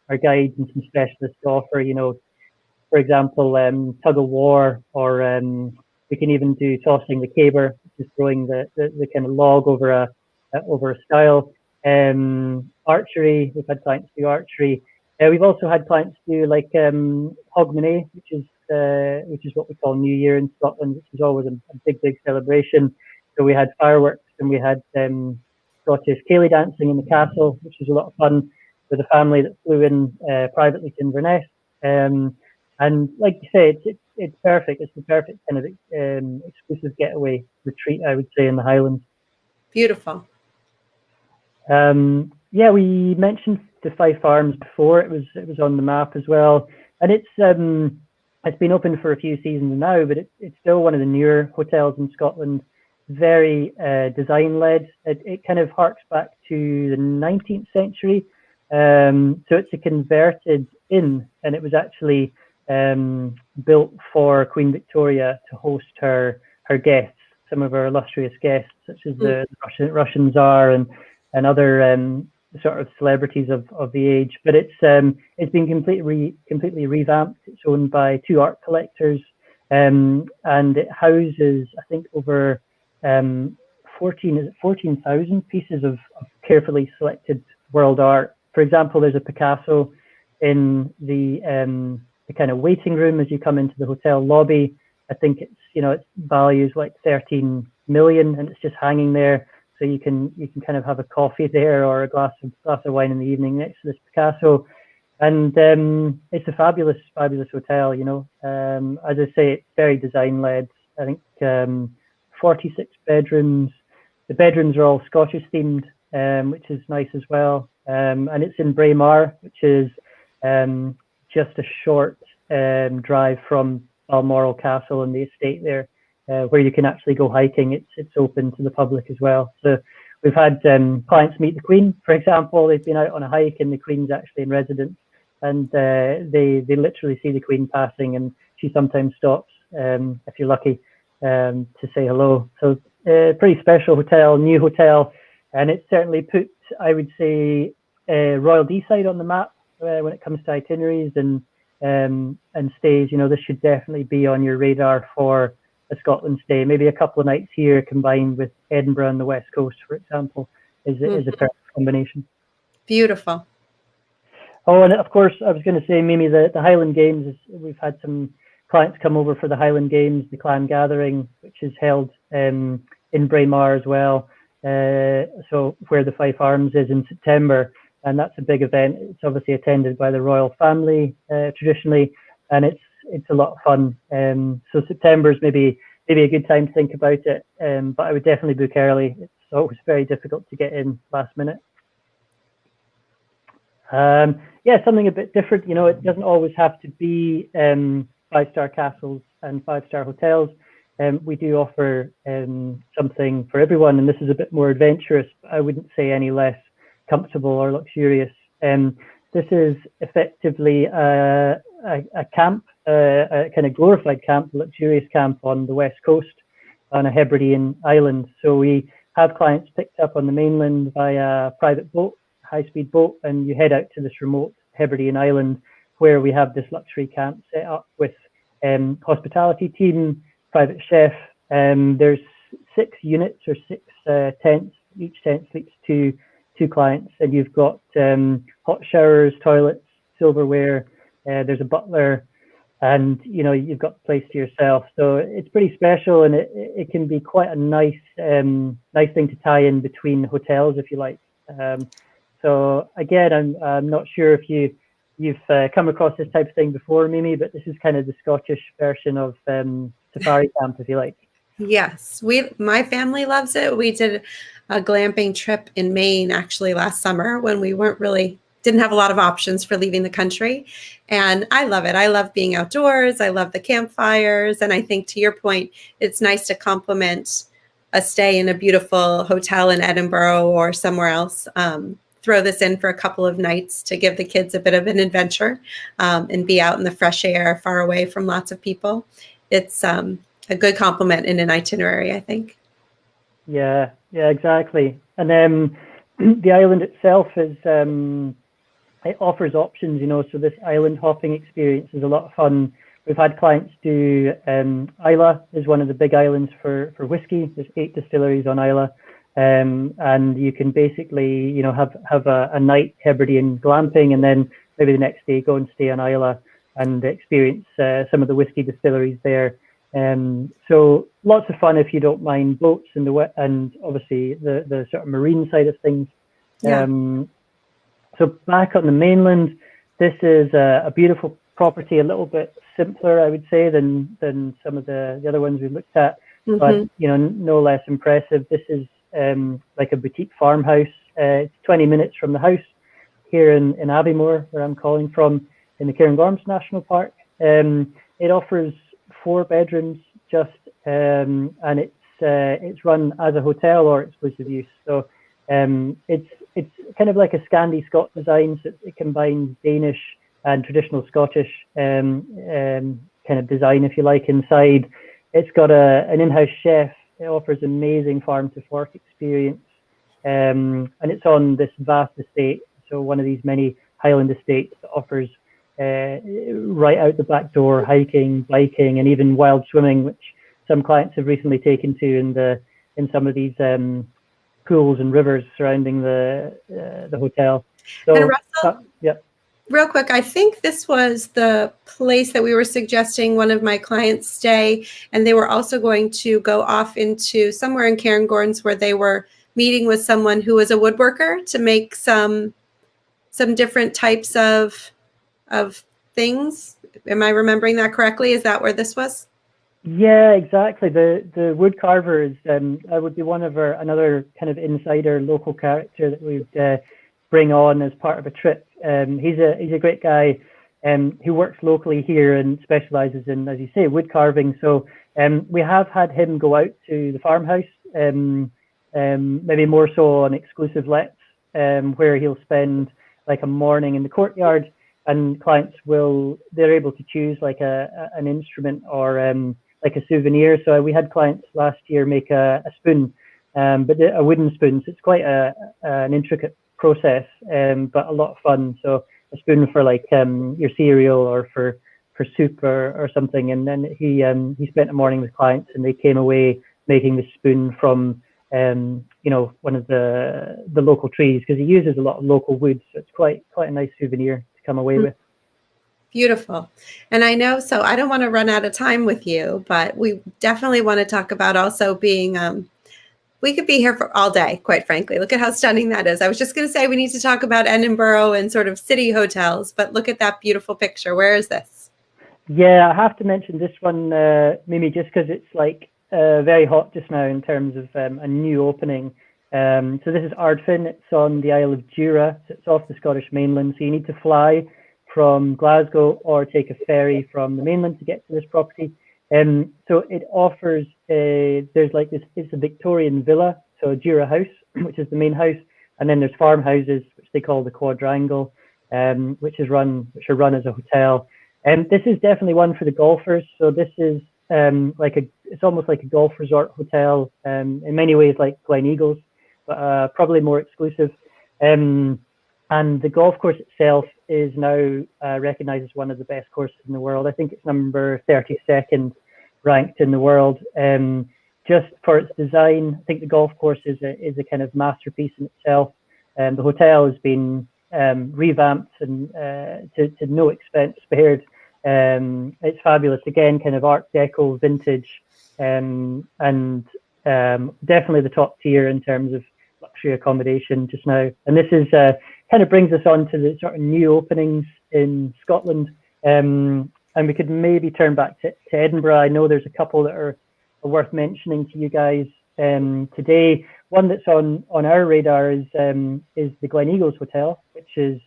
our guides and some specialists to offer, for example, tug of war, or we can even do tossing the caber, which is throwing the kind of log over a stile. Archery, we've had clients do archery. We've also had clients do like Hogmanay, which is what we call New Year in Scotland, which is always a big celebration. So we had fireworks, and we had Scottish ceilidh dancing in the castle, which was a lot of fun with a family that flew in privately to Inverness. And like you say, it's perfect. It's the perfect kind of exclusive getaway retreat, I would say, in the Highlands. Beautiful. Yeah, we mentioned the Five Farms before. It was on the map as well, and it's been open for a few seasons now, but it's still one of the newer hotels in Scotland. Very design led. It kind of harks back to the 19th century. So it's a converted inn, and it was actually built for Queen Victoria to host her guests, some of her illustrious guests, such as the Russian Tsar and other sort of celebrities of the age. But it's been completely revamped. It's owned by 2 art collectors, and it houses, I think, over 14,000 pieces of carefully selected world art. For example, there's a Picasso in the kind of waiting room as you come into the hotel lobby. I think its value is like 13 million, and it's just hanging there. So you can kind of have a coffee there or a glass of wine in the evening next to this Picasso, and it's a fabulous hotel. As I say, it's very design led. I think 46 bedrooms. The bedrooms are all Scottish themed, which is nice as well. And it's in Braemar, which is just a short drive from Balmoral Castle and the estate there. Where you can actually go hiking. It's open to the public as well. So we've had clients meet the Queen, for example. They've been out on a hike, and the Queen's actually in residence, and they literally see the Queen passing, and she sometimes stops, if you're lucky, to say hello. So pretty special hotel, new hotel, and it's certainly put, I would say, Royal Deeside on the map when it comes to itineraries and stays. This should definitely be on your radar for a Scotland stay. Maybe a couple of nights here combined with Edinburgh and the West Coast, for example, is a perfect combination. Beautiful. Oh, and of course, I was going to say, Mimi, the Highland Games, we've had some clients come over for the Highland Games, the Clan Gathering, which is held in Braemar as well, so where the Five Farms is in September, and that's a big event. It's obviously attended by the royal family traditionally, and it's a lot of fun. So September is maybe a good time to think about it, but I would definitely book early. It's always very difficult to get in last minute. Yeah, something a bit different. You know, it doesn't always have to be 5-star castles and 5-star hotels. We do offer something for everyone, and this is a bit more adventurous, but I wouldn't say any less comfortable or luxurious. This is effectively a camp, a kind of glorified camp, luxurious camp on the west coast on a Hebridean island. So we have clients picked up on the mainland via private boat, high-speed boat, and you head out to this remote Hebridean island where we have this luxury camp set up with hospitality team, private chef. There's 6 units or 6 tents. Each tent sleeps two clients, and you've got hot showers, toilets, silverware. There's a butler, and you know you've got the place to yourself. So it's pretty special, and it can be quite a nice thing to tie in between hotels if you like. So again, I'm not sure if you've come across this type of thing before, Mimi, but this is kind of the Scottish version of safari camp, if you like. Yes, my family loves it. We did a glamping trip in Maine actually last summer when we didn't have a lot of options for leaving the country. And I love it. I love being outdoors. I love the campfires. And I think to your point, it's nice to complement a stay in a beautiful hotel in Edinburgh or somewhere else. Throw this in for a couple of nights to give the kids a bit of an adventure and be out in the fresh air, far away from lots of people. It's a good complement in an itinerary, I think. Yeah, exactly. And the island itself is it offers options, you know. So this island hopping experience is a lot of fun. We've had clients do Islay is one of the big islands for whiskey. There's 8 distilleries on Islay. And you can basically, you know, have a night Hebridean glamping, and then maybe the next day go and stay on Islay and experience some of the whiskey distilleries there. So lots of fun if you don't mind boats and obviously the sort of marine side of things. Yeah. So back on the mainland, this is a beautiful property, a little bit simpler, I would say, than some of the other ones we looked at, but you know, no less impressive. This is like a boutique farmhouse. It's 20 minutes from the house here in Abbeymoor, where I'm calling from, in the Cairngorms National Park. It offers 4 bedrooms just, and it's run as a hotel or exclusive use. So it's kind of like a Scandi Scot design. So it combines Danish and traditional Scottish kind of design, if you like, inside. It's got an in-house chef. It offers amazing farm to fork experience, and it's on this vast estate. So one of these many Highland estates that offers right out the back door hiking, biking, and even wild swimming, which some clients have recently taken to in some of these pools and rivers surrounding the hotel. So, and Russell, yeah. Real quick, I think this was the place that we were suggesting one of my clients stay, and they were also going to go off into somewhere in Cairngorms where they were meeting with someone who was a woodworker to make some different types of things. Am I remembering that correctly? Is that where this was? Yeah, exactly. The wood carver is would be one of another kind of insider local character that we'd bring on as part of a trip. He's a great guy who works locally here and specializes in, as you say, wood carving. So we have had him go out to the farmhouse, maybe more so on exclusive lets, where he'll spend like a morning in the courtyard, and clients they're able to choose like an instrument or like a souvenir. So we had clients last year make a spoon, but a wooden spoon. So it's quite an intricate process, but a lot of fun. So a spoon for like your cereal or for soup or something. And then he spent a morning with clients, and they came away making the spoon from one of the local trees, because he uses a lot of local wood. So it's quite a nice souvenir to come away with. Beautiful. And I know, so I don't want to run out of time with you, but we definitely want to talk about also being we could be here for all day, quite frankly. Look at how stunning that is. I was just going to say we need to talk about Edinburgh and sort of city hotels, but look at that beautiful picture. Where is this? Yeah, I have to mention this one, Mimi, just because it's like very hot just now in terms of a new opening. So this is Ardven. It's on the Isle of Jura. So it's off the Scottish mainland. So you need to fly from Glasgow or take a ferry from the mainland to get to this property. So it offers there's like this. It's a Victorian villa, so a Jura house, which is the main house, and then there's farmhouses, which they call the quadrangle, which are run as a hotel. And this is definitely one for the golfers. So this is it's almost like a golf resort hotel, in many ways like Gleneagles, but probably more exclusive. And the golf course itself is now recognised as one of the best courses in the world. I think it's number 32nd ranked in the world. Just for its design, I think the golf course is a kind of masterpiece in itself. The hotel has been revamped and to no expense spared. It's fabulous. Again, kind of Art Deco, vintage, and definitely the top tier in terms of luxury accommodation just now. And this is kind of brings us on to the sort of new openings in Scotland. And we could maybe turn back to Edinburgh. I know there's a couple that are worth mentioning to you guys today. One that's on our radar is the Gleneagles Hotel, which is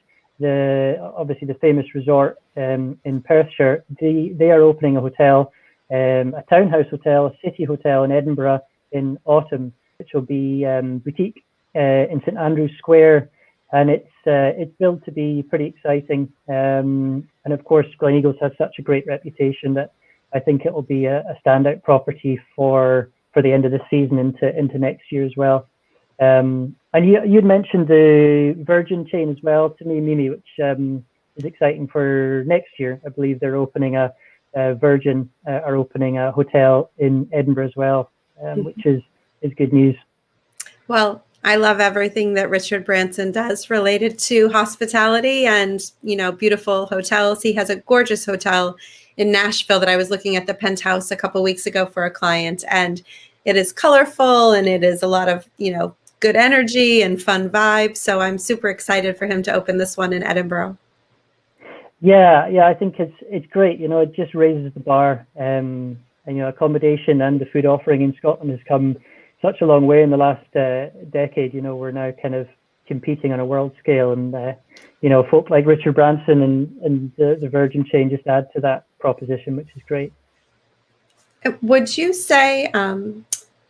obviously the famous resort in Perthshire. They are opening a hotel, a townhouse hotel, a city hotel in Edinburgh in autumn, which will be boutique in St Andrew's Square, and it's built to be pretty exciting. And of course, Gleneagles has such a great reputation that I think it will be a standout property for the end of the season into next year as well. And you'd mentioned the Virgin chain as well to me, Mimi, which is exciting for next year. I believe they're opening Virgin are opening a hotel in Edinburgh as well, which is good news. Well, I love everything that Richard Branson does related to hospitality and, beautiful hotels. He has a gorgeous hotel in Nashville that I was looking at the penthouse a couple of weeks ago for a client, and it is colorful and it is a lot of, good energy and fun vibes. So I'm super excited for him to open this one in Edinburgh. Yeah, I think it's great. It just raises the bar. And accommodation and the food offering in Scotland has come such a long way in the last decade. We're now kind of competing on a world scale, and folk like Richard Branson and the Virgin chain just add to that proposition, which is great. Would you say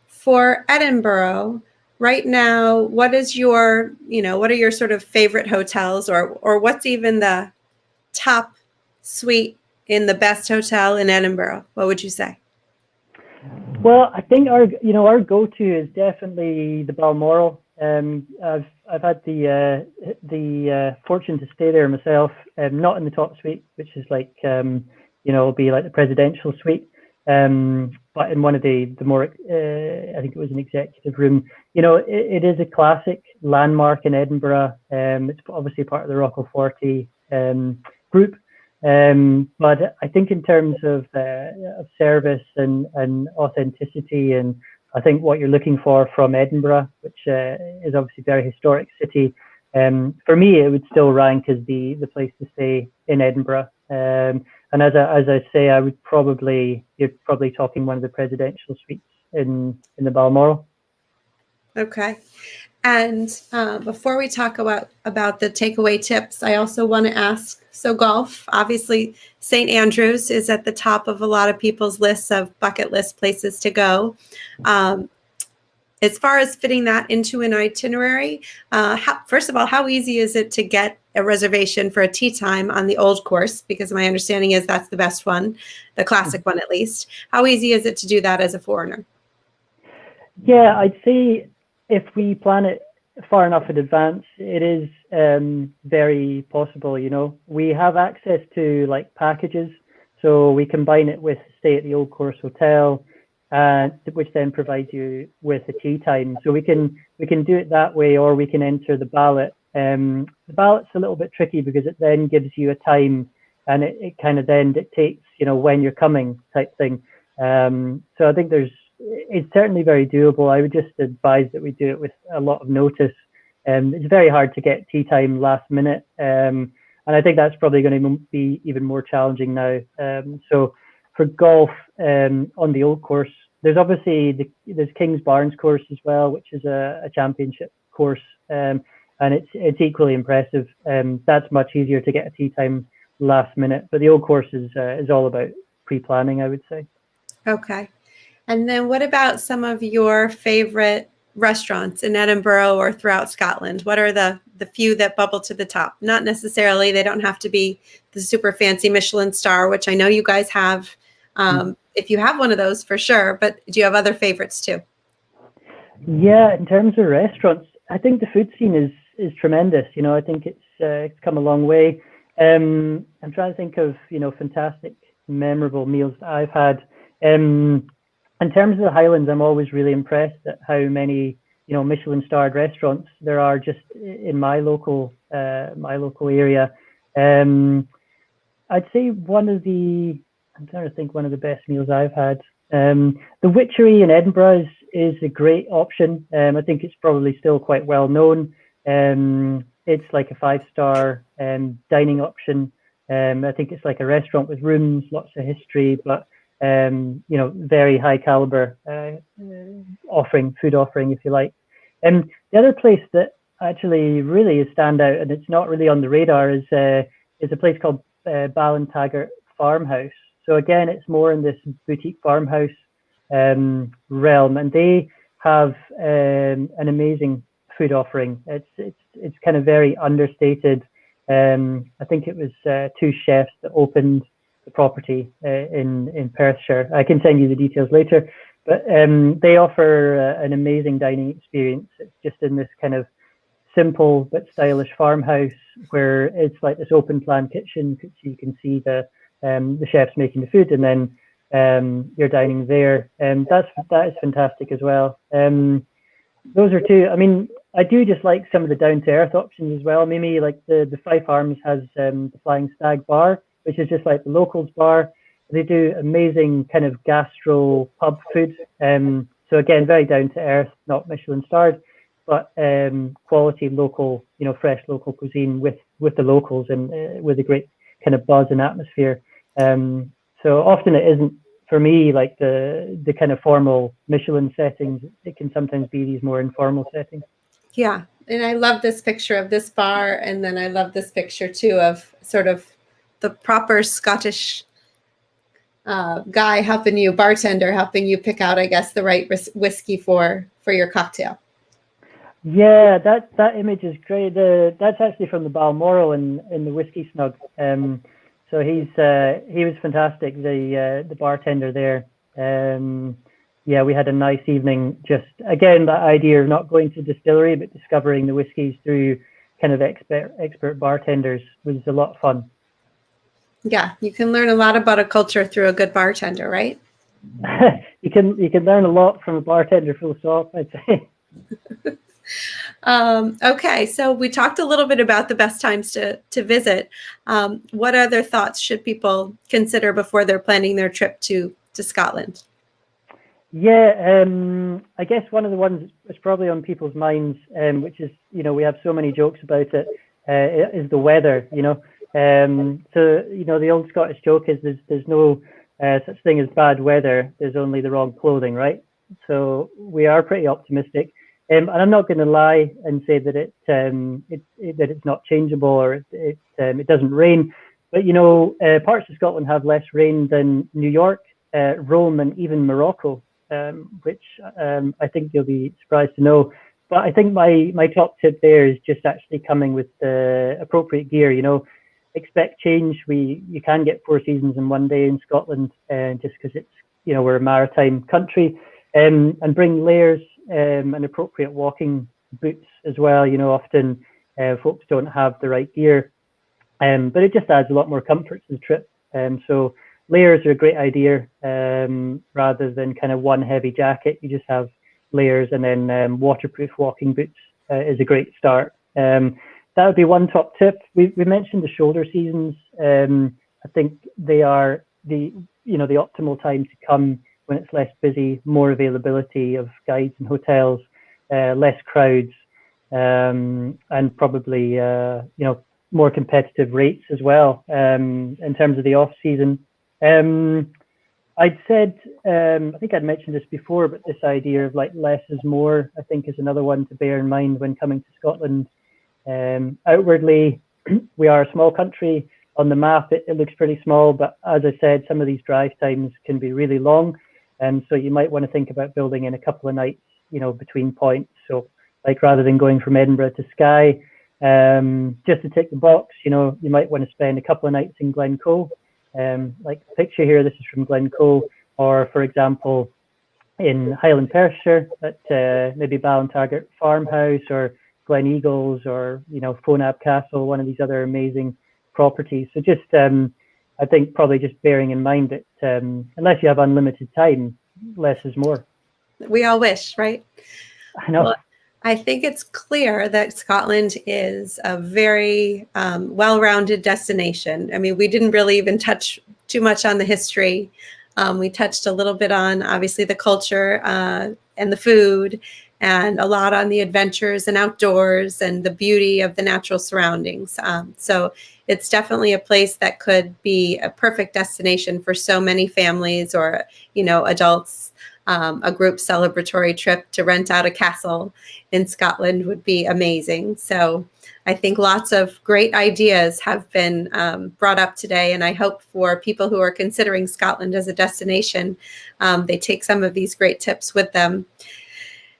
for Edinburgh right now, what are your sort of favorite hotels, or what's even the top suite in the best hotel in Edinburgh? What would you say? Well, I think our go-to is definitely the Balmoral. I've had the fortune to stay there myself, not in the top suite, which is like it'll be like the presidential suite, but in one of the more I think it was an executive room. It is a classic landmark in Edinburgh. It's obviously part of the Rocco 40 group. But I think in terms of service and authenticity, and I think what you're looking for from Edinburgh, which is obviously a very historic city, for me it would still rank as the place to stay in Edinburgh. And as I say, you're probably talking one of the presidential suites in the Balmoral. Okay. And before we talk about the takeaway tips, I also want to ask, so golf, obviously St. Andrews is at the top of a lot of people's lists of bucket list places to go. As far as fitting that into an itinerary, first of all, how easy is it to get a reservation for a tee time on the old course? Because my understanding is that's the best one, the classic one at least. How easy is it to do that as a foreigner? Yeah, I'd say if we plan it far enough in advance, it is very possible. We have access to like packages, so we combine it with stay at the Old Course Hotel, which then provides you with a tee time. So we can do it that way, or we can enter the ballot. The ballot's a little bit tricky because it then gives you a time, and it kind of then dictates when you're coming type thing. So I think it's certainly very doable. I would just advise that we do it with a lot of notice. It's very hard to get tee time last minute, and I think that's probably going to be even more challenging now. So for golf on the Old Course, there's obviously there's King's Barnes course as well, which is a championship course, and it's equally impressive. That's much easier to get a tee time last minute, but the old course is all about pre-planning, I would say. Okay. And then what about some of your favorite restaurants in Edinburgh or throughout Scotland? What are the few that bubble to the top? Not necessarily, they don't have to be the super fancy Michelin star, which I know you guys have. If you have one of those, for sure, but do you have other favorites too? Yeah, in terms of restaurants, I think the food scene is tremendous. You know, I think it's come a long way. I'm trying to think of, you know, fantastic, memorable meals that I've had. In terms of the Highlands, I'm always really impressed at how many, you know, Michelin-starred restaurants there are just in my local area. I'd say I'm trying to think one of the best meals I've had. The Witchery in Edinburgh is a great option. I think it's probably still quite well known. It's like a 5-star dining option. I think it's like a restaurant with rooms, lots of history, but you know, very high caliber food offering, if you like. The other place that actually really is stand out, and it's not really on the radar, is a place called Ballintaggart Farmhouse. So again, it's more in this boutique farmhouse realm, and they have an amazing food offering. It's kind of very understated. I think it was 2 chefs that opened the property in Perthshire. I can send you the details later, but they offer an amazing dining experience. It's just in this kind of simple but stylish farmhouse where it's like this open plan kitchen, so you can see the chefs making the food, and then you're dining there. That is fantastic as well. Those are 2. I mean, I do just like some of the down to earth options as well. Maybe like the Fife Arms has the Flying Stag Bar, which is just like the locals bar. They do amazing kind of gastro pub food. So again, very down to earth, not Michelin starred, but quality local, you know, fresh local cuisine with the locals and with a great kind of buzz and atmosphere. So often it isn't, for me, like the kind of formal Michelin settings. It can sometimes be these more informal settings. Yeah, and I love this picture of this bar, and then I love this picture too of sort of the proper Scottish bartender helping you pick out, I guess, the right whiskey for your cocktail. Yeah, that image is great. That's actually from the Balmoral in the Whisky Snug. So he was fantastic. The bartender there. Yeah, we had a nice evening. Just again, that idea of not going to distillery but discovering the whiskies through kind of expert bartenders was a lot of fun. Yeah, you can learn a lot about a culture through a good bartender, right? You can learn a lot from a bartender full stop, I'd say. Okay, so we talked a little bit about the best times to visit. What other thoughts should people consider before they're planning their trip to Scotland? Yeah, I guess one of the ones that's probably on people's minds, which is, you know, we have so many jokes about it, is the weather, you know. So, you know, the old Scottish joke is there's no such thing as bad weather, there's only the wrong clothing, right? So we are pretty optimistic. And I'm not going to lie and say that that it's not changeable or it doesn't rain, but you know, parts of Scotland have less rain than New York, Rome, and even Morocco, which I think you'll be surprised to know. But I think my top tip there is just actually coming with the appropriate gear. You know, expect change. You can get 4 seasons in one day in Scotland, just because it's, you know, we're a maritime country, and bring layers. And appropriate walking boots as well. You know, often folks don't have the right gear, but it just adds a lot more comfort to the trip. So layers are a great idea, rather than kind of one heavy jacket. You just have layers, and then waterproof walking boots is a great start. That would be one top tip. We mentioned the shoulder seasons. I think they are the optimal time to come when it's less busy, more availability of guides and hotels, less crowds, and probably you know, more competitive rates as well, in terms of the off season. I'd said, I think I'd mentioned this before, but this idea of like less is more, I think, is another one to bear in mind when coming to Scotland. Outwardly, we are a small country. On the map, it looks pretty small, but as I said, some of these drive times can be really long. And so you might want to think about building in a couple of nights, between points. So like rather than going from Edinburgh to Skye, just to tick the box, you might want to spend a couple of nights in Glencoe. Like the picture here, this is from Glencoe, or for example, in Highland Perthshire at maybe Ballintarget Farmhouse or Glen Eagles or Fonab Castle, one of these other amazing properties. So just I think probably just bearing in mind that unless you have unlimited time, less is more. We all wish, right? I know. Well, I think it's clear that Scotland is a very well-rounded destination. I mean, we didn't really even touch too much on the history. We touched a little bit on, obviously, the culture and the food, and a lot on the adventures and outdoors and the beauty of the natural surroundings. So it's definitely a place that could be a perfect destination for so many families or, adults. A group celebratory trip to rent out a castle in Scotland would be amazing. So I think lots of great ideas have been brought up today, and I hope for people who are considering Scotland as a destination, they take some of these great tips with them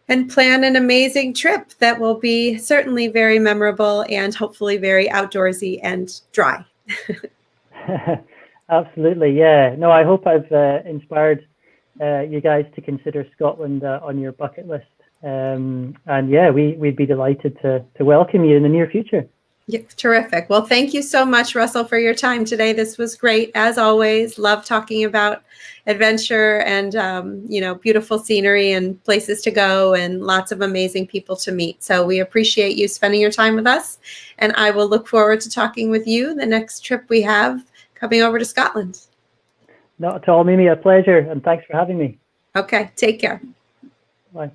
and plan an amazing trip that will be certainly very memorable and hopefully very outdoorsy and dry. Absolutely, yeah. No, I hope I've inspired you guys to consider Scotland on your bucket list. And yeah, we'd be delighted to welcome you in the near future. Yeah, terrific. Well, thank you so much, Russell, for your time today. This was great. As always, love talking about adventure and, beautiful scenery and places to go and lots of amazing people to meet. So we appreciate you spending your time with us. And I will look forward to talking with you the next trip we have coming over to Scotland. Not at all, Mimi, a pleasure. And thanks for having me. Okay, take care. Bye.